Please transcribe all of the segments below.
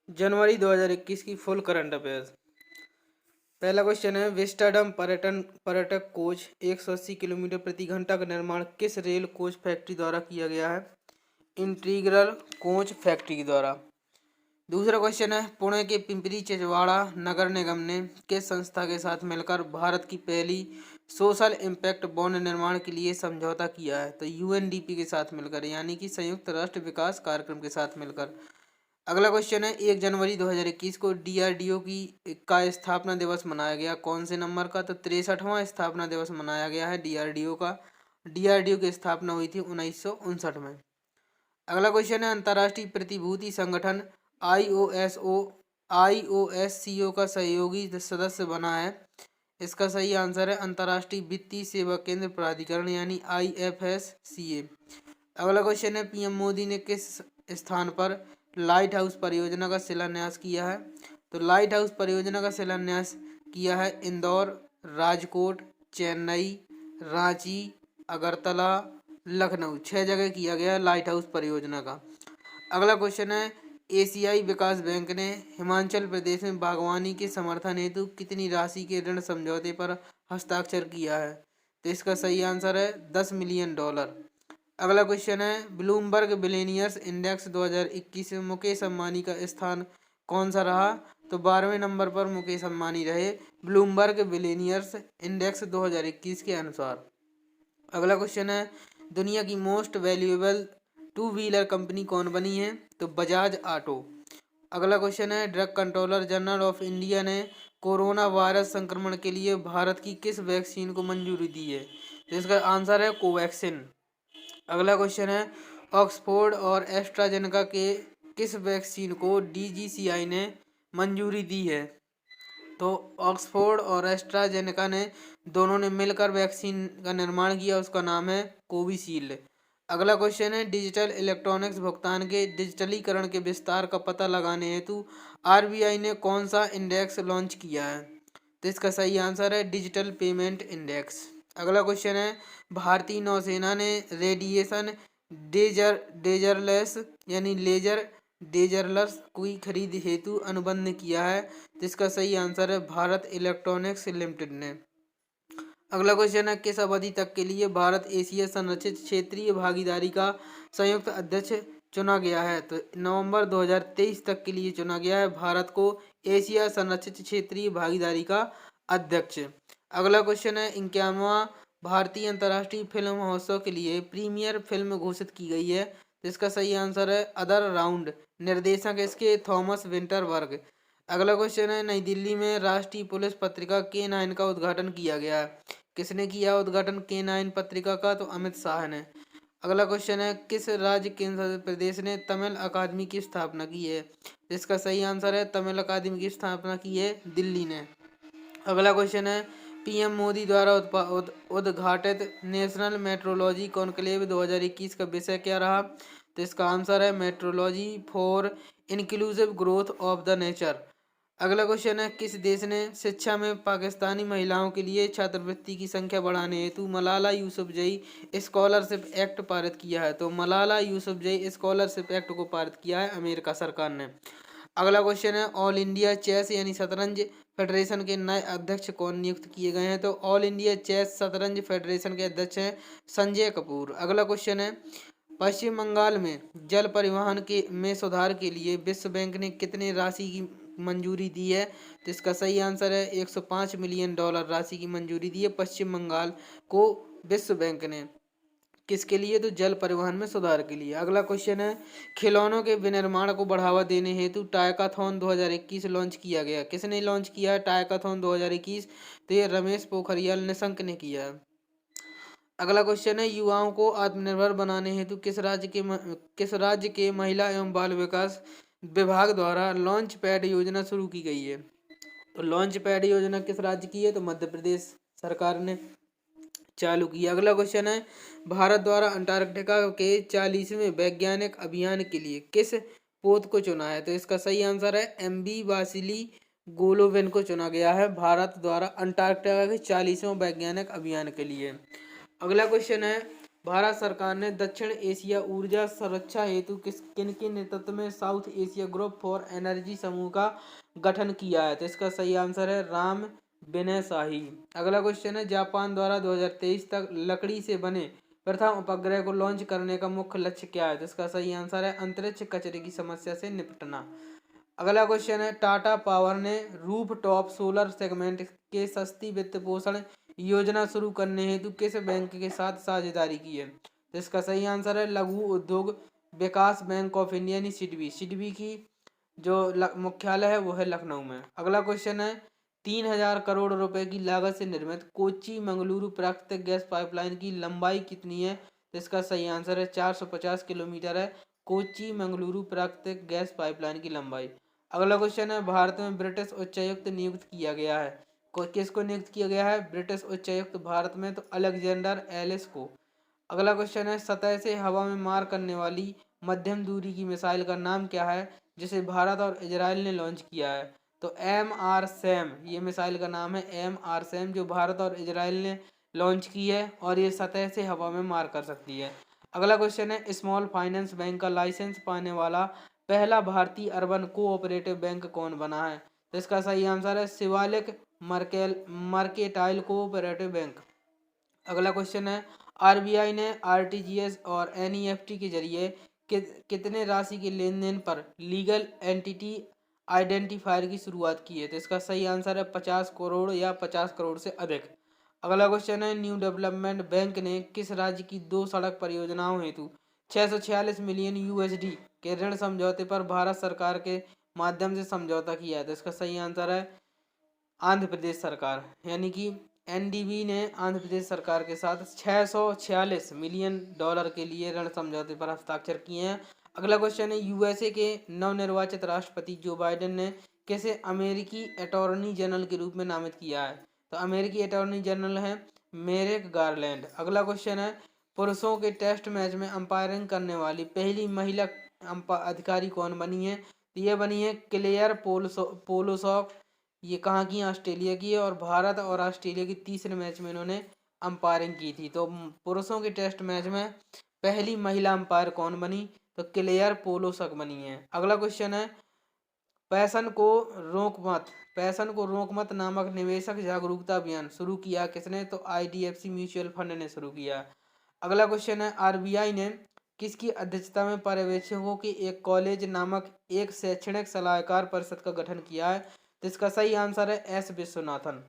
जनवरी 2021 की full current affairs. पहला question है, विस्टाडम पर्यटक कोच 180 किलोमीटर प्रति घंटा का निर्माण किस रेल कोच फैक्ट्री द्वारा किया गया है? इंटीग्रल कोच फैक्ट्री द्वारा। दूसरा क्वेश्चन है, पुणे के पिंपरी चिंचवाड़ा नगर निगम ने किस संस्था के साथ मिलकर भारत की पहली सोशल इम्पैक्ट बॉन्ड निर्माण के लिए समझौता किया है? तो यूएनडीपी के साथ मिलकर, यानी कि संयुक्त राष्ट्र विकास कार्यक्रम के साथ मिलकर। अगला क्वेश्चन है, 1 जनवरी 2021 को डीआरडीओ का स्थापना दिवस मनाया गया, कौन से नंबर का? तो 63वां स्थापना दिवस मनाया गया है डीआरडीओ का। डीआरडीओ की स्थापना हुई थी 1959 में। अगला क्वेश्चन है, अंतर्राष्ट्रीय प्रतिभूति संगठन आईओएससीओ का सहयोगी सदस्य बना है? इसका सही आंसर है अंतर्राष्ट्रीय वित्तीय सेवा केंद्र प्राधिकरण, यानी आईएफएससीए। अगला क्वेश्चन है, पीएम मोदी ने किस स्थान पर लाइट हाउस परियोजना का शिलान्यास किया है? तो लाइट हाउस परियोजना का शिलान्यास किया है इंदौर, राजकोट, चेन्नई, रांची, अगरतला, लखनऊ, 6 जगह किया गया है लाइट हाउस परियोजना का। अगला क्वेश्चन है, एशियाई विकास बैंक ने हिमाचल प्रदेश में बागवानी के समर्थन हेतु कितनी राशि के ऋण समझौते पर हस्ताक्षर किया है? तो इसका सही आंसर है $10 मिलियन। अगला क्वेश्चन है, ब्लूमबर्ग बिलियनियर्स इंडेक्स 2021 में मुकेश अंबानी का स्थान कौन सा रहा? तो 12वें नंबर पर मुकेश अंबानी रहे ब्लूमबर्ग बिलियनियर्स इंडेक्स 2021 के अनुसार। अगला क्वेश्चन है, दुनिया की most valuable two wheeler company कौन बनी है? तो बजाज ऑटो। अगला क्वेश्चन है, drug controller general of India ने कोरोना वायरस संक्रमण के लिए भारत की किस वैक्सीन को मंजूरी दी है? तो इसका आंसर है कोवैक्सीन। अगला क्वेश्चन है, ऑक्सफोर्ड और एस्ट्राजेनेका के किस वैक्सीन को डीजीसीआई ने मंजूरी दी है? तो ऑक्सफोर्ड और एस्ट्राजेनेका ने दोनों ने मिलकर वैक्सीन का निर्माण किया, उसका नाम है कोविशील्ड। अगला क्वेश्चन है, डिजिटल इलेक्ट्रॉनिक्स भुगतान के डिजिटलीकरण के विस्तार का पता लगाने हेतु आरबीआई ने कौन सा इंडेक्स लॉन्च किया है? तो इसका सही आंसर है डिजिटल पेमेंट इंडेक्स। अगला क्वेश्चन है, भारतीय नौसेना ने रेडिएशन डेजरलेस यानी लेजर डेजरलर्स की खरीद हेतु अनुबंध किया है? तो इसका सही आंसर है भारत इलेक्ट्रॉनिक्स लिमिटेड ने। अगला क्वेश्चन है, किस अवधि तक के लिए भारत एशिया संरक्षित क्षेत्रीय भागीदारी का संयुक्त अध्यक्ष चुना गया है? तो नवंबर 2023 तक के लिए चुना गया है भारत को एशिया संरक्षित क्षेत्रीय भागीदारी का अध्यक्ष। अगला क्वेश्चन है, 51वां भारतीय अंतर्राष्ट्रीय फिल्म महोत्सव के लिए प्रीमियर फिल्म घोषित की गई है? तो इसका सही आंसर है अदर राउंड। निर्देशक इसके थॉमस विंटरबर्ग। अगला क्वेश्चन है, नई दिल्ली में राष्ट्रीय पुलिस पत्रिका K9 का उद्घाटन किया गया है, किसने किया उद्घाटन K9 पत्रिका का? तो अमित शाह ने। अगला क्वेश्चन है, किस राज्य केंद्र प्रदेश ने तमिल अकादमी की स्थापना की है? इसका सही आंसर है तमिल अकादमी की स्थापना की है दिल्ली ने। अगला क्वेश्चन है, पीएम मोदी द्वारा उद्घाटित नेशनल मेट्रोलॉजी कॉन्क्लेव 2021 का विषय क्या रहा? तो इसका आंसर है metrology for inclusive growth of the nature. अगला क्वेश्चन है, किस देश ने शिक्षा में पाकिस्तानी महिलाओं के लिए छात्रवृत्ति की संख्या बढ़ाने हेतु मलाला यूसुफजई स्कॉलरशिप एक्ट पारित किया है? तो मलाला यूसुफजई स्कॉलरशिप एक्ट को पारित किया है अमेरिका सरकार ने। अगला क्वेश्चन है, ऑल इंडिया चेस यानी शतरंज फेडरेशन के नए अध्यक्ष कौन नियुक्त किए गए हैं? तो ऑल इंडिया चेस शतरंज फेडरेशन के अध्यक्ष हैं संजय कपूर। अगला क्वेश्चन है, पश्चिम बंगाल में जल परिवहन के में सुधार के लिए विश्व बैंक ने कितने राशि की मंजूरी दी है? तो इसका सही आंसर है $105 मिलियन राशि की मंजूरी दी है पश्चिम बंगाल को विश्व बैंक ने। किसके लिए? तो जल परिवहन में सुधार के लिए। अगला क्वेश्चन है, खिलौनों के विनिर्माण को बढ़ावा देने हेतु टायकाथॉन 2021 लॉन्च किया गया, किसने लॉन्च किया है टायकाथॉन 2021? तो ये रमेश पोखरियाल निशंक ने किया है। अगला क्वेश्चन है, युवाओं को आत्मनिर्भर बनाने हेतु किस राज्य के महिला एवं बाल विकास विभाग द्वारा लॉन्च पैड योजना शुरू की गई है? तो लॉन्च पैड योजना किस राज्य की है? तो मध्य प्रदेश सरकार ने चालू की। अगला क्वेश्चन है, भारत द्वारा अंटार्कटिका के 40वें वैज्ञानिक अभियान के लिए किस पोत को चुना है? तो इसका सही आंसर है MV वासिली गोलोवेन को चुना गया है भारत द्वारा अंटार्कटिका के 40वें वैज्ञानिक अभियान के लिए। अगला क्वेश्चन है, भारत सरकार ने दक्षिण एशिया ऊर्जा सुरक्षा हेतु किनके नेतृत्व में south Asia group for energy समूह का गठन किया है? तो इसका सही आंसर है राम विनय शाही। अगला क्वेश्चन है, जापान द्वारा 2023 तक लकड़ी से बने प्रथम उपग्रह को लॉन्च करने का मुख्य लक्ष्य क्या है? तो इसका सही आंसर है अंतरिक्ष कचरे की समस्या से निपटना। अगला क्वेश्चन है, टाटा पावर ने रूफ टॉप सोलर सेगमेंट के सस्ती वित्त पोषण योजना शुरू करने हेतु किस बैंक के साथ साझेदारी की है? तो इसका सही आंसर है लघु उद्योग विकास बैंक ऑफ इंडिया यानी सिडबी। सिडबी की जो मुख्यालय है वो है लखनऊ में। अगला क्वेश्चन है, 3,000 करोड़ रुपए की लागत से निर्मित कोच्चि मंगलुरु प्राकृतिक गैस पाइपलाइन की लंबाई कितनी है? तो इसका सही आंसर है 450 किलोमीटर है कोच्चि मंगलुरु प्राकृतिक गैस पाइपलाइन की लंबाई। अगला क्वेश्चन है, भारत में ब्रिटिश उच्चायुक्त नियुक्त किया गया है, किसको नियुक्त किया गया है ब्रिटिश उच्चायुक्त भारत में? तो अलेक्जेंडर एलिस को। अगला क्वेश्चन है, सतह से हवा में मार करने वाली मध्यम दूरी की मिसाइल का नाम क्या है जिसे भारत और इजराइल ने लॉन्च किया है? तो MR-SAM, ये मिसाइल का नाम है MR-SAM, जो भारत और इजराइल ने लॉन्च की है और ये सतह से हवा में मार कर सकती है। अगला क्वेश्चन है, स्मॉल फाइनेंस बैंक का लाइसेंस पाने वाला पहला भारतीय अर्बन कोऑपरेटिव बैंक कौन बना है? तो इसका सही आंसर है शिवालिक मर्केंटाइल कोऑपरेटिव बैंक। अगला क्वेश्चन है, आरबीआई ने आरटीजीएस और एनईएफटी के जरिए कितने राशि के लेन देन पर लीगल एंटिटी आइडेंटिफायर की शुरुआत की है? तो इसका सही आंसर है 50 करोड़ या 50 करोड़ से अधिक। अगला क्वेश्चन है, न्यू डेवलपमेंट बैंक ने किस राज्य की 2 सड़क परियोजनाओं हेतु 646 मिलियन यूएसडी के ऋण समझौते पर भारत सरकार के माध्यम से समझौता किया है? तो इसका सही आंसर है आंध्र प्रदेश सरकार, यानी कि एनडीबी ने आंध्र प्रदेश सरकार के साथ 646 मिलियन डॉलर के लिए ऋण समझौते पर हस्ताक्षर किए हैं। अगला क्वेश्चन है, यूएसए के नवनिर्वाचित राष्ट्रपति जो बाइडेन ने किसे अमेरिकी अटॉर्नी जनरल के रूप में नामित किया है? तो अमेरिकी अटॉर्नी जनरल है मेरेक गारलैंड। अगला क्वेश्चन है, पुरुषों के टेस्ट मैच में अंपायरिंग करने वाली पहली महिला अधिकारी कौन बनी है? तो ये बनी है क्लेयर पोलोसॉक। ये कहाँ की? ऑस्ट्रेलिया की है और भारत और ऑस्ट्रेलिया की तीसरे मैच में इन्होंने अंपायरिंग की थी। तो पुरुषों के टेस्ट मैच में पहली महिला अंपायर कौन बनी? तो क्लेयर पोलोसक बनी है। अगला क्वेश्चन है, पैशन को रोक मत नामक निवेशक जागरूकता अभियान शुरू किया किसने? तो आईडीएफसी म्यूचुअल फंड ने शुरू किया। अगला क्वेश्चन है, आरबीआई ने किसकी अध्यक्षता में पर्यवेक्षकों के एक कॉलेज नामक एक शैक्षणिक सलाहकार परिषद का गठन किया है? तो इसका सही आंसर है एस विश्वनाथन।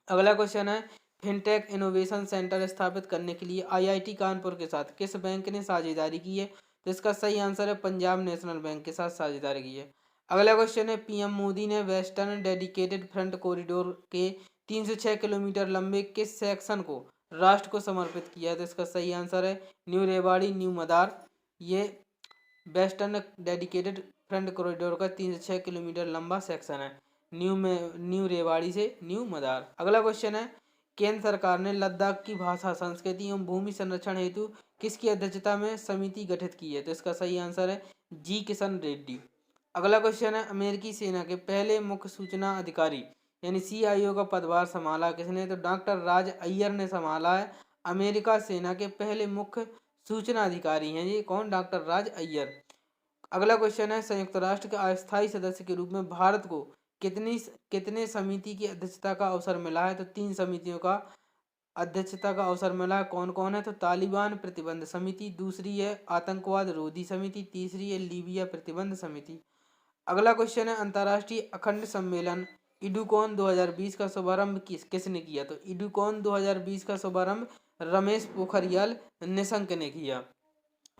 अगला क्वेश्चन है, फिनटेक इनोवेशन सेंटर स्थापित करने के लिए आईआईटी कानपुर के साथ किस बैंक ने साझेदारी की है? तो इसका सही आंसर है पंजाब नेशनल बैंक के साथ साझेदारी की है। अगला क्वेश्चन है, पीएम मोदी ने वेस्टर्न डेडिकेटेड फ्रंट कॉरिडोर के 306 किलोमीटर लंबे किस सेक्शन को राष्ट्र को समर्पित किया है? तो इसका सही आंसर है न्यू रेवाड़ी न्यू मदार। ये वेस्टर्न डेडिकेटेड फ्रंट कॉरिडोर का 306 किलोमीटर लंबा सेक्शन है न्यू रेवाड़ी से न्यू मदार। अगला क्वेश्चन है, केंद्र सरकार ने लद्दाख की भाषा संस्कृति एवं भूमि संरक्षण हेतु किसकी अध्यक्षता में समिति गठित की है? तो इसका सही आंसर है जी किशन रेड्डी। अगला क्वेश्चन है, अमेरिकी सेना के पहले मुख्य सूचना अधिकारी यानी सीआईओ का पदभार संभाला किसने? तो डॉक्टर राज अय्यर ने संभाला है। अमेरिका सेना के पहले मुख्य सूचना अधिकारी हैं ये कौन? डॉक्टर राज अय्यर। अगला क्वेश्चन है, संयुक्त राष्ट्र के अस्थायी सदस्य के रूप में भारत को कितने समिति की अध्यक्षता का अवसर मिला है? तो 3 समितियों का अध्यक्षता का अवसर मिला है। कौन कौन है? तो तालिबान प्रतिबंध समिति, दूसरी है आतंकवाद रोधी समिति, तीसरी है लीबिया प्रतिबंध समिति। अगला क्वेश्चन है, अंतर्राष्ट्रीय अखंड सम्मेलन इडुकॉन 2020 का शुभारंभ किसने किया? तो इडुकॉन 2020 का शुभारंभ रमेश पोखरियाल निशंक ने किया।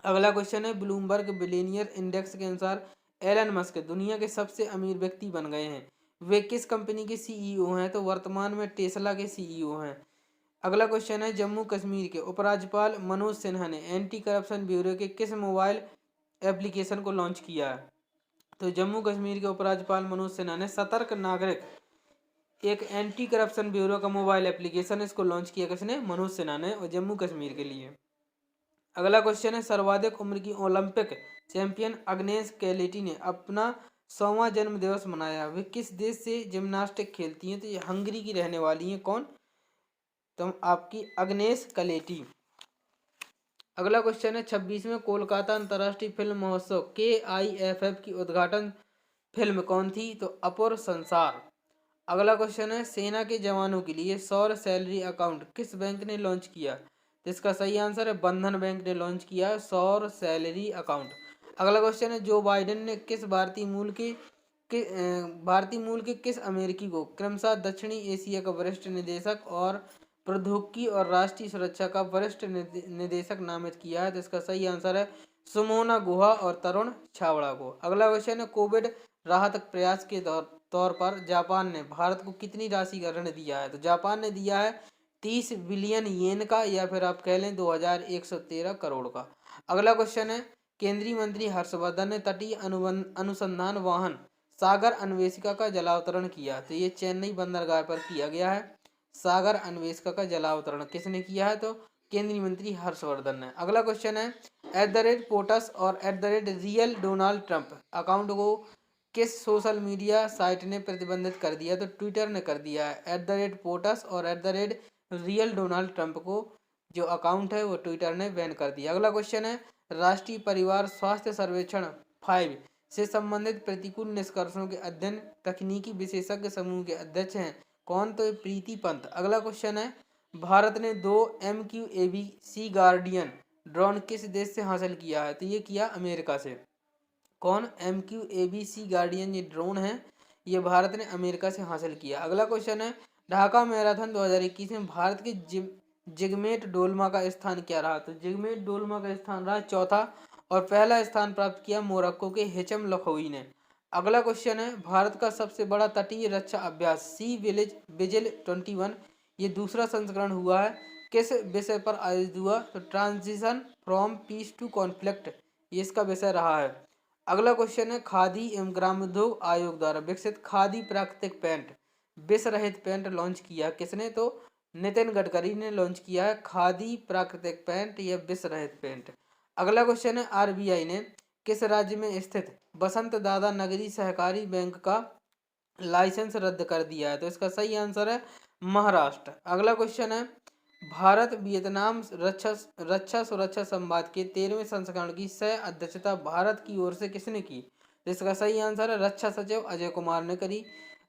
अगला क्वेश्चन है, ब्लूमबर्ग बिलियनियर इंडेक्स के अनुसार एलन मस्क दुनिया के सबसे अमीर व्यक्ति बन गए हैं। वे किस कंपनी के सीईओ हैं? तो वर्तमान में टेस्ला के सीईओ हैं। अगला क्वेश्चन है, जम्मू कश्मीर के उपराज्यपाल मनोज सिन्हा ने एंटी करप्शन ब्यूरो के किस मोबाइल एप्लीकेशन को लॉन्च किया है? तो जम्मू कश्मीर के उपराज्यपाल मनोज सिन्हा ने सतर्क नागरिक एक एंटी करप्शन ब्यूरो का मोबाइल एप्लीकेशन इसको लॉन्च किया किसने? मनोज सिन्हा ने और जम्मू कश्मीर के लिए। अगला क्वेश्चन है, सर्वाधिक उम्र की ओलंपिक चैंपियन अग्नेस कैलेटी ने अपना 100वां जन्म दिवस मनाया। वे किस देश से जिम्नास्टिक खेलती हैं? तो ये हंगरी की रहने वाली हैं। कौन? तो आपकी अग्नेस कैलेटी। अगला क्वेश्चन है 26वें कोलकाता अंतर्राष्ट्रीय फिल्म महोत्सव KIFF की उद्घाटन फिल्म कौन थी? तो अपूर्व संसार। अगला क्वेश्चन है सेना के जवानों के लिए सौर सैलरी अकाउंट किस बैंक ने लॉन्च किया? तो इसका सही आंसर है बंधन बैंक ने लॉन्च किया सौर सैलरी अकाउंट। अगला क्वेश्चन है जो बाइडेन ने किस भारतीय मूल के किस अमेरिकी को क्रमशः दक्षिणी एशिया का वरिष्ठ निदेशक और प्रौद्योगिकी और राष्ट्रीय सुरक्षा का वरिष्ठ निदेशक नामित किया है? तो इसका सही आंसर है सुमोना गुहा और तरुण छाबड़ा को। अगला क्वेश्चन है कोविड राहत प्रयास के तौर पर जापान ने भारत को कितनी राशि का ऋण दिया है? तो जापान ने दिया है 30 बिलियन येन का, या फिर आप कह लें 2113 करोड़ का। अगला क्वेश्चन है केंद्रीय मंत्री हर्षवर्धन ने तटीय अनुसंधान वाहन सागर अन्वेषिका का जलावतरण किया। तो ये चेन्नई बंदरगाह पर किया गया है। सागर अन्वेषिका का जलावतरण किसने किया है? तो केंद्रीय मंत्री हर्षवर्धन ने। अगला क्वेश्चन है @POTUS और @रियल डोनाल्ड ट्रंप अकाउंट को किस सोशल मीडिया साइट ने प्रतिबंधित कर दिया? तो ट्विटर ने कर दिया है। @POTUS और @रियल डोनाल्ड ट्रंप को जो अकाउंट है वो ट्विटर ने बैन कर दिया। अगला क्वेश्चन है राष्ट्रीय परिवार स्वास्थ्य सर्वेक्षण 5 से संबंधित प्रतिकूल निष्कर्षों के अध्ययन तकनीकी विशेषज्ञ समूह के अध्यक्ष हैं कौन? तो प्रीति पंत। अगला क्वेश्चन है भारत ने 2 MQAV सी गार्डियन ड्रोन किस देश से हासिल किया है? तो ये किया अमेरिका से। कौन? MQAV सी गार्डियन ये ड्रोन है, ये भारत ने अमेरिका से हासिल किया। अगला क्वेश्चन है ढाका मैराथन 2021 में भारत के जिगमेट डोलमा का स्थान क्या रहा? तो जिगमेट डोलमा का स्थान रहा चौथा और पहला स्थान प्राप्त किया मोरक्को के हिचम लखोई ने। अगला क्वेश्चन है भारत का सबसे बड़ा तटीय रक्षा अभ्यास सी विजिल 21 ये दूसरा संस्करण हुआ है किस विषय पर आयोजित हुआ? तो transition from peace to conflict ये इसका विषय रहा है। अगला क्वेश्चन है खादी एवं ग्रामोद्योग आयोग द्वारा विकसित खादी प्राकृतिक पेंट विष रहित पेंट लॉन्च किया किसने? तो नितिन गडकरी ने लॉन्च किया है खादी प्राकृतिक पेंट या विष रहित पेंट। अगला क्वेश्चन है RBI ने किस राज्य में स्थित बसंत दादा नगरी सहकारी बैंक का लाइसेंस रद्द कर दिया है? तो इसका सही आंसर है महाराष्ट्र। अगला क्वेश्चन है भारत वियतनाम रक्षा सुरक्षा संवाद के 13वें संस्करण की सह अध्यक्षता भारत की ओर से किसने की? तो इसका सही आंसर है रक्षा सचिव अजय कुमार ने करी।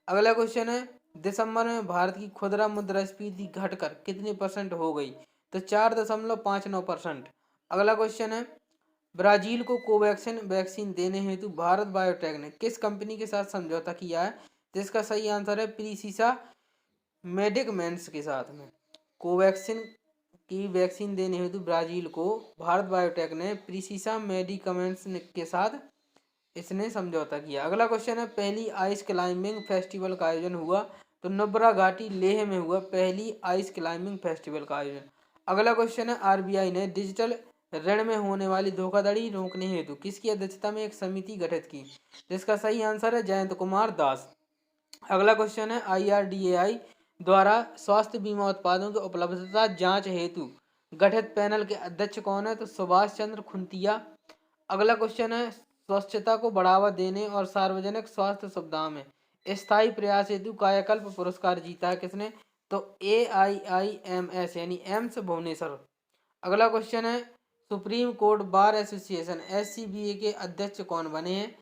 अगला क्वेश्चन है दिसंबर में भारत की खुदरा मुद्रास्फीति घटकर कितने % हो गई? तो 4.59%। अगला क्वेश्चन है ब्राजील को कोवैक्सीन वैक्सीन देने हेतु भारत बायोटेक ने किस कंपनी के साथ समझौता किया है? तो इसका सही आंसर है प्रीसिसा मेडिकमेंट्स के साथ में। कोवैक्सीन की वैक्सीन देने हेतु ब्राजील को भारत बायोटेक ने प्रीसिसा मेडिकमेंट्स के साथ इसने समझौता किया। अगला क्वेश्चन है पहली आइस क्लाइंबिंग फेस्टिवल का आयोजन हुआ? तो नुब्रा घाटी लेह में हुआ पहली आइस क्लाइंबिंग फेस्टिवल का आयोजन। अगला क्वेश्चन है RBI ने डिजिटल ऋण में होने वाली धोखाधड़ी रोकने हेतु किसकी अध्यक्षता में एक समिति गठित की? जिसका सही आंसर है जयंत कुमार दास। अगला क्वेश्चन है IRDAI द्वारा स्वास्थ्य बीमा उत्पादों की उपलब्धता जांच हेतु गठित पैनल के अध्यक्ष कौन है? तो सुभाष चंद्र खुंतिया। अगला क्वेश्चन है स्वच्छता को बढ़ावा देने और सार्वजनिक स्वास्थ्य सुविधाओं में स्थायी प्रयास हेतु कायाकल्प पुरस्कार जीता है किसने? तो AIIMS यानी एम्स भुवनेश्वर। अगला क्वेश्चन है supreme court bar association SCBA के अध्यक्ष कौन बने हैं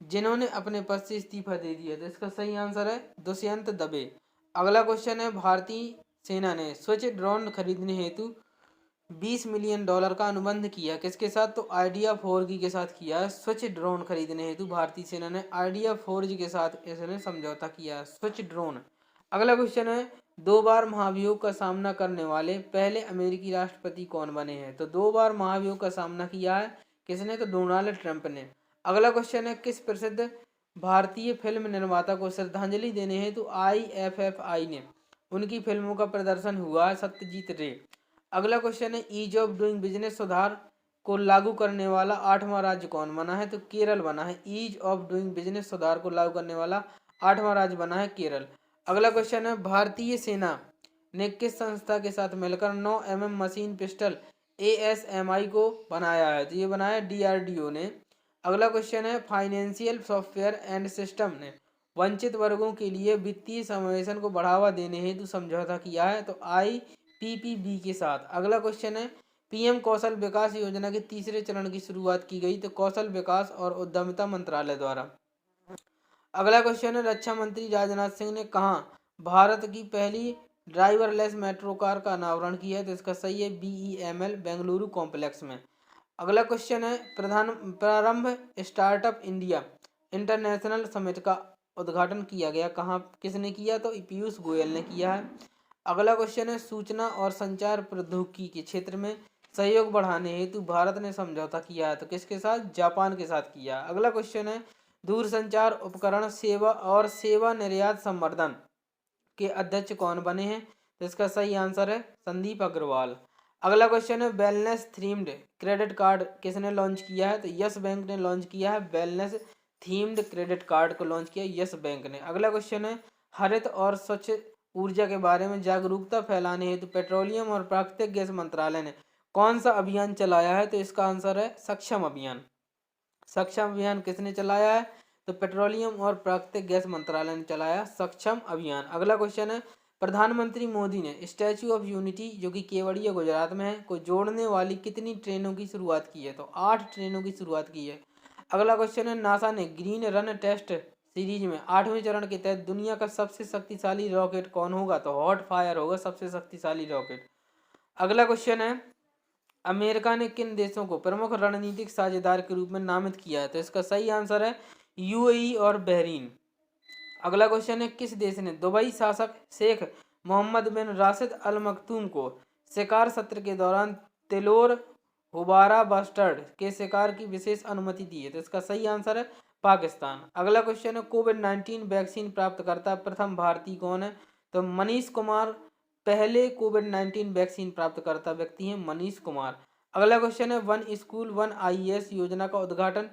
जिन्होंने अपने पद से इस्तीफा दे दिया? तो इसका सही आंसर है दुष्यंत दबे। अगला क्वेश्चन है भारतीय सेना ने स्वच्छ ड्रोन खरीदने हेतु $20 मिलियन का अनुबंध किया किसके साथ? तो आइडिया 4G के साथ किया है। स्वच्छ ड्रोन खरीदने हेतु भारतीय सेना ने आइडिया 4G के साथ इसने समझौता किया है स्वच्छ ड्रोन। अगला क्वेश्चन है 2 बार महाभियोग का सामना करने वाले पहले अमेरिकी राष्ट्रपति कौन बने हैं? तो 2 बार महाभियोग का सामना किया है किसने? तो डोनाल्ड ट्रंप ने। अगला क्वेश्चन है किस प्रसिद्ध भारतीय फिल्म निर्माता को श्रद्धांजलि देने हेतु IFFI ने उनकी फिल्मों का प्रदर्शन हुआ है? सत्यजीत रे। अगला क्वेश्चन है ईज ऑफ डूइंग बिजनेस सुधार को लागू करने वाला 8वां राज्य कौन बना है? तो केरल बना है। ईज ऑफ डूइंग बिजनेस सुधार को लागू करने वाला 8वां राज्य बना है केरल। अगला क्वेश्चन है भारतीय सेना ने किस संस्था के साथ मिलकर 9mm मशीन पिस्टल ASMI को बनाया है? तो ये बनाया DRDO ने। अगला क्वेश्चन है फाइनेंशियल सॉफ्टवेयर एंड सिस्टम ने वंचित वर्गों के लिए वित्तीय समावेशन को बढ़ावा देने हेतु समझौता किया है? तो IPPB के साथ। अगला क्वेश्चन है पीएम कौशल विकास योजना के तीसरे चरण की शुरुआत की गई? तो कौशल विकास और उद्यमिता मंत्रालय द्वारा। अगला क्वेश्चन है, रक्षा मंत्री राजनाथ सिंह ने कहाँ भारत की पहली ड्राइवरलेस मेट्रो कार का अनावरण किया है? तो इसका सही है BEML बेंगलुरु कॉम्प्लेक्स में। अगला क्वेश्चन है, प्रारंभ स्टार्टअप इंडिया इंटरनेशनल समिट का उद्घाटन किया गया कहाँ, किसने किया? तो पीयूष गोयल ने किया है। अगला क्वेश्चन है, सूचना और संचार प्रौद्योगिकी के क्षेत्र में सहयोग बढ़ाने हेतु भारत ने समझौता किया है? तो किसके साथ? जापान के साथ किया। अगला क्वेश्चन है, दूरसंचार उपकरण सेवा और सेवा निर्यात संवर्धन के अध्यक्ष कौन बने हैं? तो इसका सही आंसर है संदीप अग्रवाल। अगला क्वेश्चन है, वेलनेस थीम्ड क्रेडिट कार्ड किसने लॉन्च किया है? तो यस बैंक ने लॉन्च किया है। वेलनेस थीम्ड क्रेडिट कार्ड को लॉन्च किया यस बैंक ने। अगला क्वेश्चन है, हरित और स्वच्छ ऊर्जा के बारे में जागरूकता फैलाने हेतु पेट्रोलियम और प्राकृतिक गैस मंत्रालय ने कौन सा अभियान चलाया है? तो इसका आंसर है सक्षम अभियान। सक्षम अभियान किसने चलाया है? तो पेट्रोलियम और प्राकृतिक गैस मंत्रालय ने चलाया सक्षम अभियान। अगला क्वेश्चन है, प्रधानमंत्री मोदी ने स्टैच्यू ऑफ यूनिटी जो कि केवड़िया गुजरात में है को जोड़ने वाली कितनी ट्रेनों की शुरुआत की है? तो 8 ट्रेनों की शुरुआत की है। अगला क्वेश्चन है, नासा ने ग्रीन रन टेस्ट सीरीज में 8वें चरण के तहत दुनिया का सबसे शक्तिशाली रॉकेट कौन होगा? तो हॉट फायर होगा सबसे शक्तिशाली रॉकेट। अगला क्वेश्चन है, अमेरिका ने किन देशों को प्रमुख रणनीतिक साझेदार के रूप में नामित किया है? तो इसका सही आंसर है UAE और बहरीन। अगला क्वेश्चन है, किस देश ने दुबई शासक शेख मोहम्मद बिन राशिद अल मखतूम को शिकार सत्र के दौरान तिलोर हुबारा बस्टर्ड के शिकार की विशेष अनुमति दी है? तो इसका सही आंसर है पाकिस्तान। अगला क्वेश्चन है, कोविड-19 वैक्सीन प्राप्तकर्ता प्रथम भारतीय कौन है? तो मनीष कुमार पहले कोविड-19 वैक्सीन प्राप्तकर्ता व्यक्ति हैं मनीष कुमार। अगला क्वेश्चन है, वन स्कूल वन IAS योजना का उद्घाटन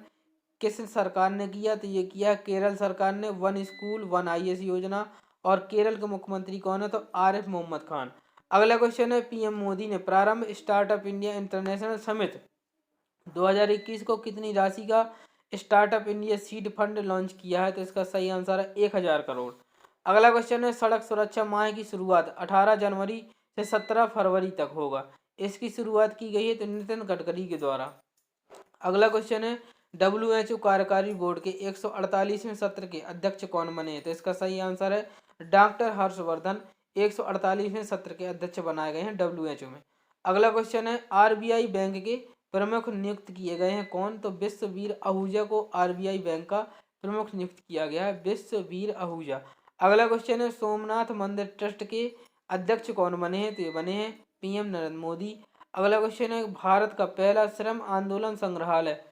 किस सरकार ने किया? तो ये किया केरल सरकार ने वन स्कूल वन IAS योजना। और केरल के मुख्यमंत्री कौन है? तो आरिफ मोहम्मद खान। अगला क्वेश्चन है, पीएम मोदी ने प्रारंभ स्टार्टअप इंडिया इंटरनेशनल समिट 2021 को कितनी राशि का startup India seed fund launch किया है? तो इसका सही आंसर है 1000 करोड़। अगला क्वेश्चन है, सड़क सुरक्षा माह की शुरुआत 18 जनवरी से 17 फरवरी तक होगा। इसकी शुरुआत की गई है तो नितिन गडकरी के द्वारा। अगला क्वेश्चन है, WHO कार्यकारी बोर्ड के 148वें सत्र के अध्यक्ष कौन बने हैं? तो इसका सही आंसर है डॉक्टर हर्षवर्धन 148वें सत्र के अध्यक्ष बनाए गए हैं WHO में। अगला क्वेश्चन है, RBI बैंक के प्रमुख नियुक्त किए गए हैं कौन? तो विश्ववीर आहूजा को RBI बैंक का प्रमुख नियुक्त किया गया है विश्ववीर आहूजा। अगला क्वेश्चन है, सोमनाथ मंदिर ट्रस्ट के अध्यक्ष कौन बने हैं? तो ये बने हैं PM नरेंद्र मोदी। अगला क्वेश्चन है, भारत का पहला श्रम आंदोलन संग्रहालय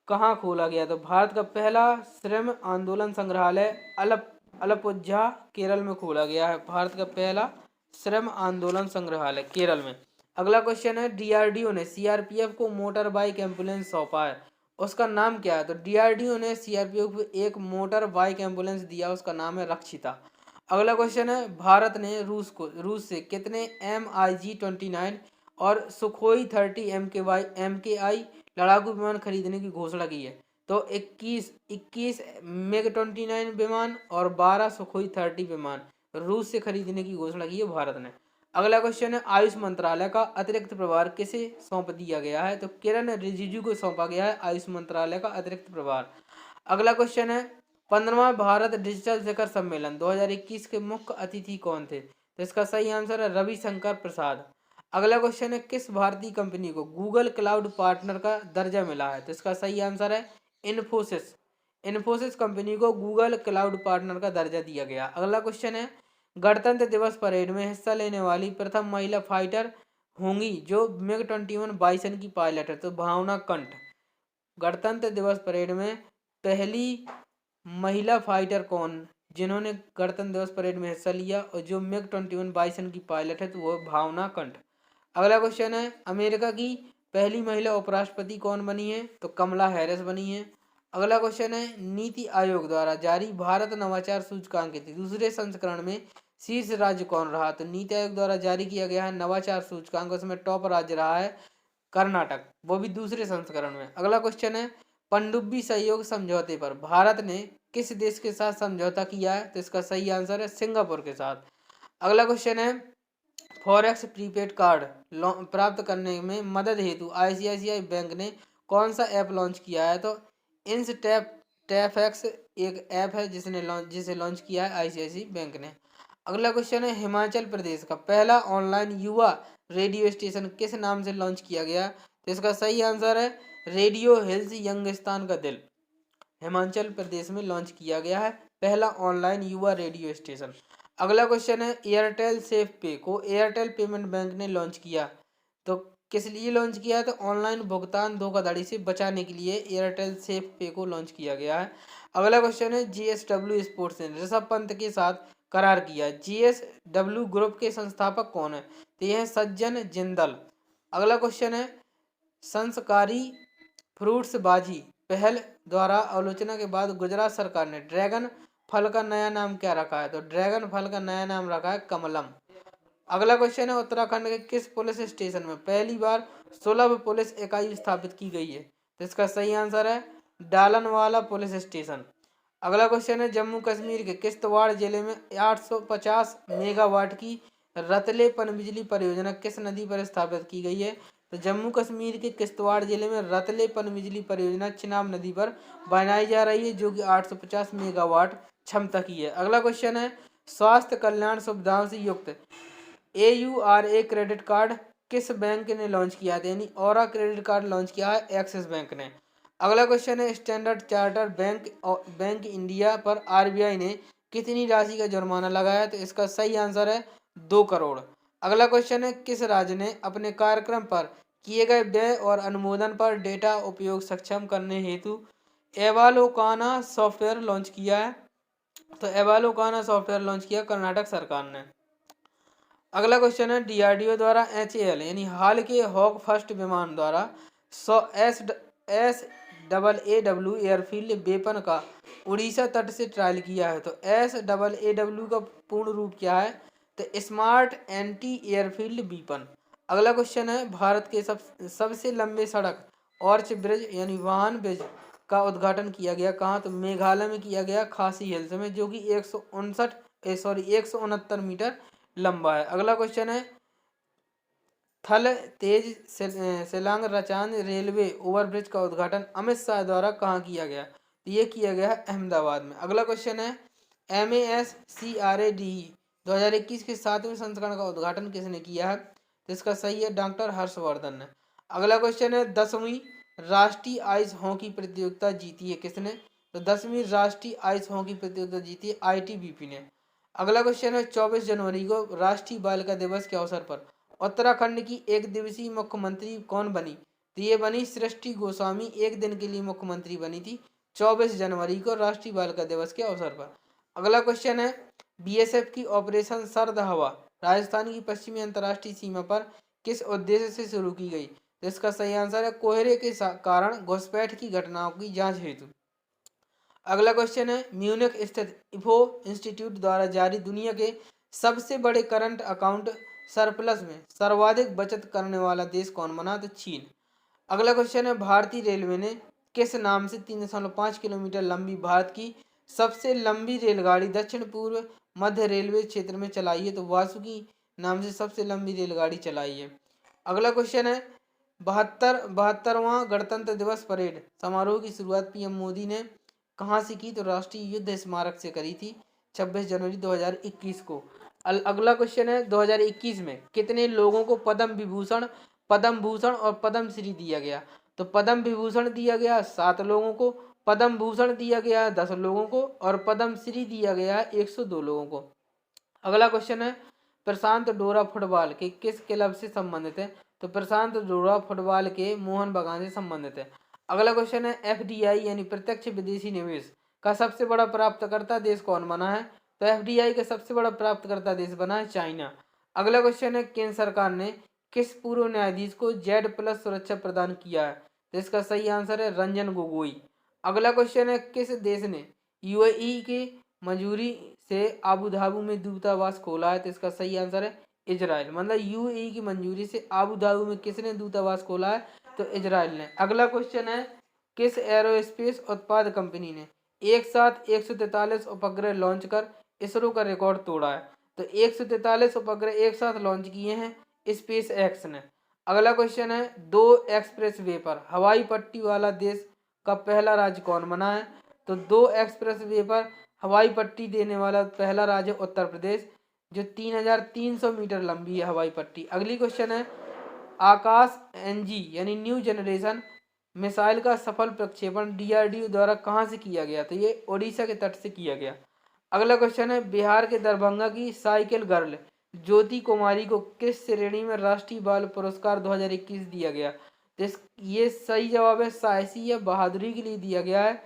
कहाँ खोला गया? तो भारत का पहला श्रम आंदोलन संग्रहालय अलपुझा केरल में खोला गया है। भारत का पहला श्रम आंदोलन संग्रहालय केरल में। अगला क्वेश्चन है, DRDO ने CRPF को मोटर बाइक एम्बुलेंस सौंपा है, उसका नाम क्या है? तो DRDO ने CRPF को एक मोटर बाइक एम्बुलेंस दिया, उसका नाम है रक्षिता। अगला क्वेश्चन है, भारत ने रूस से कितने MiG-29 और सुखोई 30 MKI लड़ाकू विमान खरीदने की घोषणा की है? तो 21 MiG-29 विमान और 12 सुखोई 30 विमान रूस से खरीदने की घोषणा की है भारत ने। अगला क्वेश्चन है, आयुष मंत्रालय का अतिरिक्त प्रभार किसे सौंप दिया गया है? तो किरण रिजिजू को सौंपा गया है आयुष मंत्रालय का अतिरिक्त प्रभार। अगला क्वेश्चन है, 15वां भारत डिजिटल शिखर सम्मेलन 2021 के मुख्य अतिथि कौन थे? तो इसका सही आंसर है रविशंकर प्रसाद। अगला क्वेश्चन है, किस भारतीय कंपनी को गूगल क्लाउड पार्टनर का दर्जा मिला है? तो इसका सही आंसर है इन्फोसिस। इन्फोसिस कंपनी को गूगल क्लाउड पार्टनर का दर्जा दिया गया। अगला क्वेश्चन है, गणतंत्र दिवस परेड में हिस्सा लेने वाली प्रथम महिला फाइटर होंगी जो MiG-21 बाइसन की पायलट है? तो भावना कंठ। गणतंत्र दिवस परेड में पहली महिला फाइटर कौन जिन्होंने गणतंत्र दिवस परेड में हिस्सा लिया और जो MiG-21 बाइसन की पायलट है? तो वो भावना कंठ। अगला क्वेश्चन है, अमेरिका की पहली महिला उपराष्ट्रपति कौन बनी है? तो कमला हैरिस बनी है। अगला क्वेश्चन है, नीति आयोग द्वारा जारी भारत नवाचार सूचकांक के दूसरे संस्करण में शीर्ष राज्य कौन रहा? तो नीति आयोग द्वारा जारी किया गया है नवाचार सूचकांक, उसमें टॉप राज्य रहा है कर्नाटक, वो भी दूसरे संस्करण में। अगला क्वेश्चन है, पनडुब्बी सहयोग समझौते पर भारत ने किस देश के साथ समझौता किया है? तो इसका सही आंसर है सिंगापुर के साथ। अगला क्वेश्चन है, फॉरेक्स प्रीपेड कार्ड प्राप्त करने में मदद हेतु आईसीआईसीआई बैंक ने कौन सा ऐप लॉन्च किया है? तो इंस टैप एक्स एक ऐप है जिसे लॉन्च किया है आईसीआईसीआई बैंक ने। अगला क्वेश्चन है, हिमाचल प्रदेश का पहला ऑनलाइन युवा रेडियो स्टेशन किस नाम से लॉन्च किया गया? तो इसका सही आंसर है रेडियो हिल्स यंगिस्तान का दिल। हिमाचल प्रदेश में लॉन्च किया गया है पहला ऑनलाइन युवा रेडियो स्टेशन। अगला क्वेश्चन है, एयरटेल सेफ पे को एयरटेल पेमेंट बैंक ने लॉन्च किया, तो किस लिए लॉन्च किया है? तो ऑनलाइन भुगतान धोखाधड़ी से बचाने के लिए एयरटेल सेफ पे को लॉन्च किया गया है। अगला क्वेश्चन है, जीएसडब्ल्यू स्पोर्ट्स ने ऋषभ पंत के साथ करार किया। जीएसडब्ल्यू ग्रुप के संस्थापक कौन है? तो यह है सज्जन जिंदल। अगला क्वेश्चन है, संस्कारी फ्रूट्स बाजी पहल द्वारा आलोचना के बाद गुजरात सरकार ने ड्रैगन फल का नया नाम क्या रखा है? तो ड्रैगन फल का नया नाम रखा है कमलम। अगला क्वेश्चन है, उत्तराखंड के किस पुलिस स्टेशन में पहली बार सुलभ पुलिस इकाई स्थापित की गई है? तो इसका सही आंसर है डालनवाला पुलिस स्टेशन। अगला क्वेश्चन है, जम्मू कश्मीर के किश्तवाड़ जिले में 850 मेगावाट की रतले पनबिजली परियोजना किस नदी पर स्थापित की गई है? तो जम्मू कश्मीर के किश्तवाड़ जिले में रतले पनबिजली परियोजना चिनाब नदी पर बनाई जा रही है, जो कि 850 मेगावाट क्षमता की है। अगला क्वेश्चन है, स्वास्थ्य कल्याण सुविधाओं से युक्त AURA क्रेडिट कार्ड किस बैंक ने लॉन्च किया था? यानी ऑरा क्रेडिट कार्ड लॉन्च किया है एक्सिस बैंक ने। अगला क्वेश्चन है, स्टैंडर्ड चार्टर्ड बैंक इंडिया पर RBI ने कितनी राशि का जुर्माना लगाया? तो इसका सही आंसर है 2 करोड़। अगला क्वेश्चन है, किस राज्य ने अपने कार्यक्रम पर किए गए व्यय और अनुमोदन पर डेटा उपयोग सक्षम करने हेतु एवालोकाना सॉफ्टवेयर लॉन्च किया है? तो एवालोकाना सॉफ्टवेयर लॉन्च किया कर्नाटक सरकार ने। अगला क्वेश्चन है, DRDO द्वारा HAL यानी हाल के हॉक फर्स्ट विमान द्वारा SAAW एयरफील्ड वेपन का उड़ीसा तट से ट्रायल किया है। तो SAAW का पूर्ण रूप क्या है? तो स्मार्ट एंटी एयरफील्ड वेपन। अगला क्वेश्चन है, भारत के सबसे लंबे सड़क ऑर्च ब्रिज यानी वाहन ब्रिज का उद्घाटन किया गया कहाँ? तो मेघालय में किया गया खासी हिल्स में, जो कि 169 मीटर लंबा है। अगला क्वेश्चन है, थल तेज सिलांग रचान रेलवे ओवरब्रिज का उद्घाटन अमित शाह द्वारा कहाँ किया गया? तो ये किया गया है अहमदाबाद में। अगला क्वेश्चन है, MASCRADE 2021 के 7वें संस्करण का उद्घाटन किसने किया है? तो इसका सही है डॉक्टर हर्षवर्धन ने। अगला क्वेश्चन है, 10वीं राष्ट्रीय आइस हॉकी प्रतियोगिता जीती है किसने? तो 10वीं राष्ट्रीय आइस हॉकी प्रतियोगिता जीती है ITBP ने। अगला क्वेश्चन है, 24 जनवरी को राष्ट्रीय बालिका दिवस के अवसर पर उत्तराखंड की एक दिवसीय मुख्यमंत्री कौन बनी? तो ये बनी सृष्टि गोस्वामी, एक दिन के लिए मुख्यमंत्री बनी थी 24 जनवरी को राष्ट्रीय बालिका दिवस के अवसर पर। अगला क्वेश्चन है, BSF की ऑपरेशन सर्द हवा राजस्थान की पश्चिमी अंतर्राष्ट्रीय सीमा पर किस उद्देश्य से शुरू की गई? तो इसका सही आंसर है कोहरे के कारण घुसपैठ की घटनाओं की जांच हेतु। अगला क्वेश्चन है, म्यूनिख स्थित इफो इंस्टीट्यूट द्वारा जारी दुनिया के सबसे बड़े करंट अकाउंट सरप्लस में सर्वाधिक बचत करने वाला देश कौन बना? तो चीन। अगला क्वेश्चन है, भारतीय रेलवे ने किस नाम से 3.5 किलोमीटर लंबी भारत की सबसे लंबी रेलगाड़ी दक्षिण पूर्व मध्य रेलवे क्षेत्र में चलाई है? तो वासुकी नाम से सबसे लंबी रेलगाड़ी चलाई है। अगला क्वेश्चन है, 72वां गणतंत्र दिवस परेड समारोह की शुरुआत PM मोदी ने कहाँ से की? तो राष्ट्रीय युद्ध स्मारक से करी थी 26 जनवरी 2021 को। अगला क्वेश्चन है, 2021 में कितने लोगों को पद्म भूषण और पद्म श्री दिया गया? तो पद्म विभूषण दिया गया 7 लोगों को, पद्म भूषण दिया गया 10 लोगों को और पद्म श्री दिया गया 102 लोगों को। अगला क्वेश्चन है, प्रशांत डोरा फुटबॉल के किस क्लब से संबंधित है? तो प्रशांत डोरा फुटबॉल के मोहन बागान से संबंधित है। अगला क्वेश्चन है, FDI यानी प्रत्यक्ष विदेशी निवेश का सबसे बड़ा प्राप्तकर्ता देश कौन बना है? तो FDI का सबसे बड़ा प्राप्तकर्ता देश बना है चाइना। अगला क्वेश्चन है, केंद्र सरकार ने किस पूर्व न्यायाधीश को Z+ सुरक्षा प्रदान किया है? तो इसका सही आंसर है रंजन गोगोई। अगला क्वेश्चन है, किस देश ने UAE के मंजूरी से आबू धाबी में दूतावास खोला है? तो इसका सही आंसर है इजराइल। मतलब UAE की मंजूरी से आबू धाबी में किसने दूतावास खोला है? तो इजराइल ने। अगला क्वेश्चन है, किस एरोस्पेस उत्पाद कंपनी ने एक साथ 143 उपग्रह लॉन्च कर इसरो का रिकॉर्ड तोड़ा है? तो 143 उपग्रह एक साथ लॉन्च किए हैं स्पेस एक्स ने। अगला क्वेश्चन है, 2 एक्सप्रेस वे पर हवाई पट्टी वाला देश का पहला राज्य कौन बना है? तो 2 एक्सप्रेस वे पर हवाई पट्टी देने वाला पहला राज्य उत्तर प्रदेश, जो 3,300 मीटर लंबी है हवाई पट्टी। अगली क्वेश्चन है, आकाश एनजी यानी न्यू जनरेशन मिसाइल का सफल प्रक्षेपण डीआरडीओ द्वारा कहाँ से किया गया? तो ये ओडिशा के तट से किया गया। अगला क्वेश्चन है, बिहार के दरभंगा की साइकिल गर्ल ज्योति कुमारी को किस श्रेणी में राष्ट्रीय बाल पुरस्कार 2021 दिया गया? ये सही जवाब है, साहसी या बहादुरी के लिए दिया गया है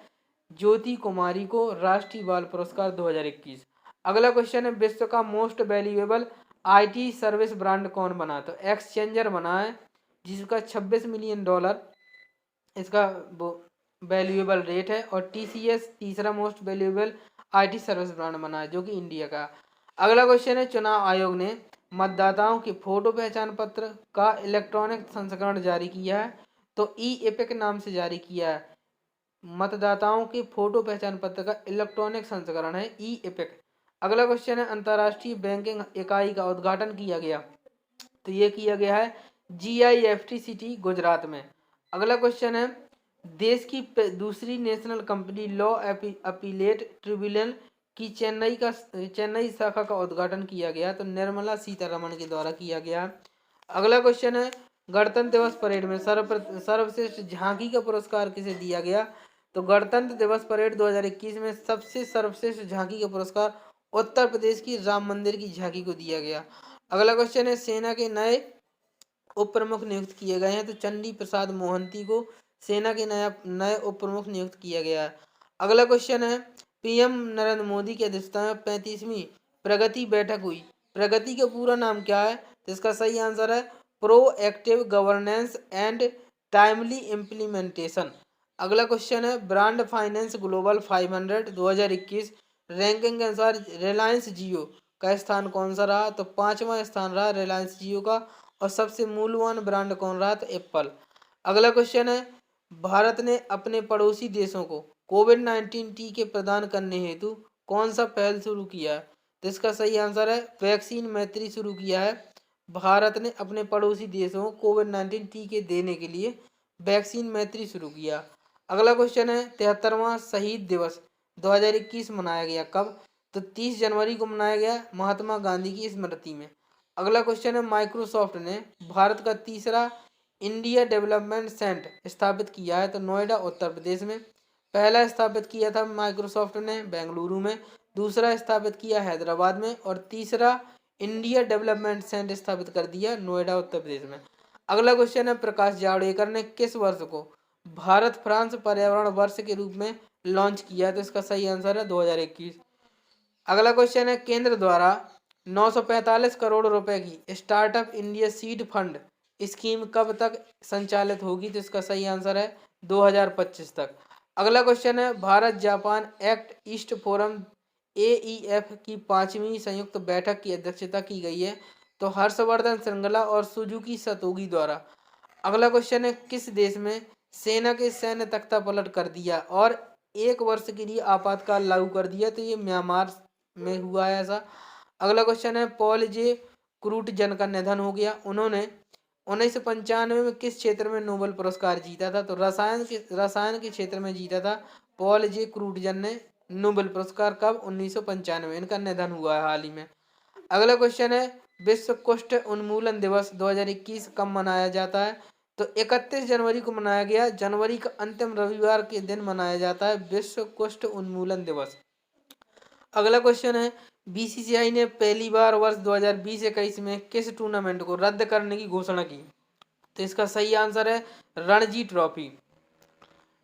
ज्योति कुमारी को राष्ट्रीय बाल पुरस्कार 2021। अगला क्वेश्चन है, विश्व का most valuable IT service brand कौन बना? तो एक्सचेंजर बना है, जिसका $26 मिलियन इसका वैल्यूएबल रेट है। और टीसीएस तीसरा most valuable IT service brand बना है, जो कि इंडिया का। अगला क्वेश्चन है, चुनाव आयोग ने मतदाताओं के फोटो पहचान पत्र का इलेक्ट्रॉनिक संस्करण जारी किया है। तो ई एपिक नाम से जारी किया है। मतदाताओं के फोटो पहचान पत्र का इलेक्ट्रॉनिक संस्करण है ई एपिक। अगला क्वेश्चन है, अंतर्राष्ट्रीय बैंकिंग इकाई का उद्घाटन किया गया? तो ये किया गया है GIFT सिटी गुजरात में। अगला क्वेश्चन है, देश की दूसरी national company law appellate tribunal की चेन्नई शाखा का उद्घाटन किया गया? तो निर्मला सीतारमण के द्वारा किया गया। अगला क्वेश्चन है, गणतंत्र दिवस परेड में सर्वश्रेष्ठ झांकी का पुरस्कार किसे दिया गया? तो गणतंत्र दिवस परेड 2021 में सबसे सर्वश्रेष्ठ झांकी का पुरस्कार उत्तर प्रदेश की राम मंदिर की झांकी को दिया गया। अगला क्वेश्चन है, सेना के नए उप प्रमुख नियुक्त किए गए हैं? तो चंडी प्रसाद मोहंती को सेना के नए उप प्रमुख नियुक्त किया गया है। अगला क्वेश्चन है, पीएम नरेंद्र मोदी की अध्यक्षता में 35वीं प्रगति बैठक हुई। प्रगति का पूरा नाम क्या है? तो इसका सही आंसर है proactive governance and timely implementation. अगला क्वेश्चन है, ब्रांड फाइनेंस ग्लोबल 500 2021 रैंकिंग के अनुसार रिलायंस जियो का स्थान कौन सा रहा? तो 5वां स्थान रहा रिलायंस जियो का। और सबसे मूल्यवान ब्रांड कौन रहा? तो एप्पल। अगला क्वेश्चन है, भारत ने अपने पड़ोसी देशों को कोविड-19 टीके प्रदान करने हेतु कौन सा पहल शुरू किया है? तो इसका सही आंसर है वैक्सीन मैत्री शुरू किया है। भारत ने अपने पड़ोसी देशों को कोविड-19 टीके देने के लिए वैक्सीन मैत्री शुरू किया। अगला क्वेश्चन है, 73वां शहीद दिवस 2021 मनाया गया कब? तो 30 जनवरी को मनाया गया महात्मा गांधी की स्मृति में। अगला क्वेश्चन है, माइक्रोसॉफ्ट ने भारत का तीसरा इंडिया डेवलपमेंट सेंटर स्थापित किया है? तो नोएडा उत्तर प्रदेश में। पहला स्थापित किया था माइक्रोसॉफ्ट ने बेंगलुरु में, दूसरा स्थापित किया हैदराबाद में, और तीसरा इंडिया डेवलपमेंट सेंटर स्थापित कर दिया नोएडा उत्तर प्रदेश में। अगला क्वेश्चन है, प्रकाश जावड़ेकर ने किस वर्ष को भारत फ्रांस पर्यावरण वर्ष के रूप में लॉन्च किया? तो इसका सही आंसर है 2021। अगला क्वेश्चन है, केंद्र द्वारा 945 करोड़ रुपए की startup India seed fund scheme कब तक संचालित होगी? तो इसका सही आंसर है 2025 तक। अगला क्वेश्चन है, Bharat Japan act east forum AEF की 5वीं संयुक्त बैठक की अध्यक्षता की गई है? तो हर्षवर्धन श्रृंगला और सुजुकी सतोगी द्वारा। अगला क्वेश्चन है, किस देश में सेना के सैन्य तख्ता पलट कर दिया और 1 वर्ष के लिए आपातकाल लागू कर दिया? तो ये म्यांमार में हुआ है ऐसा। अगला क्वेश्चन है, पॉल जे क्रूटजन का निधन हो गया। उन्होंने 1995 में किस क्षेत्र में नोबेल पुरस्कार जीता था? तो रसायन के क्षेत्र में जीता था पॉल जे क्रूटजन ने नोबेल पुरस्कार। कब? 1995। इनका निधन हुआ है हाल ही में। अगला क्वेश्चन है, विश्व कुष्ठ उन्मूलन दिवस 2021 कब मनाया जाता है? तो 31 जनवरी को मनाया गया। जनवरी का अंतिम रविवार के दिन मनाया जाता है विश्व कुष्ठ उन्मूलन दिवस। अगला क्वेश्चन है, बीसीसीआई ने पहली बार वर्ष 2020-21 में किस टूर्नामेंट को रद्द करने की घोषणा की? तो इसका सही आंसर है रणजी ट्रॉफी।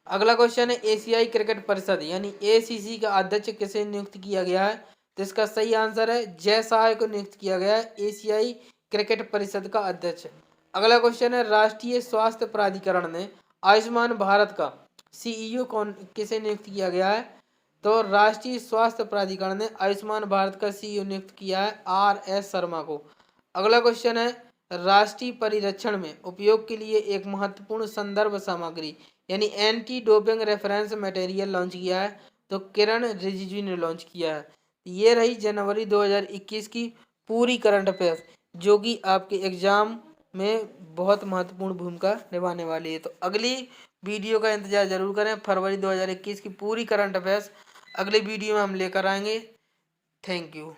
अगला क्वेश्चन है, एशियाई क्रिकेट परिषद यानी ACC का अध्यक्ष किसे नियुक्त किया गया है? तो इसका सही आंसर है जय शाह को नियुक्त किया गया है एशियाई क्रिकेट परिषद का अध्यक्ष। अगला क्वेश्चन है, राष्ट्रीय स्वास्थ्य प्राधिकरण ने आयुष्मान भारत का CEO किसे नियुक्त किया गया है? तो राष्ट्रीय स्वास्थ्य प्राधिकरण ने आयुष्मान भारत का CEO नियुक्त किया है RS शर्मा को। अगला क्वेश्चन है, राष्ट्रीय परिरक्षण में उपयोग के लिए एक महत्वपूर्ण संदर्भ सामग्री यानी anti doping reference material launch किया है? तो किरण रिजिजू ने लॉन्च किया है। ये रही जनवरी 2021 की पूरी करंट अफेयर्स, जो कि आपके एग्जाम में बहुत महत्वपूर्ण भूमिका निभाने वाली है। तो अगली वीडियो का इंतजार जरूर करें। फरवरी 2021 की पूरी करंट अफेयर्स अगले वीडियो में हम लेकर आएंगे। Thank you.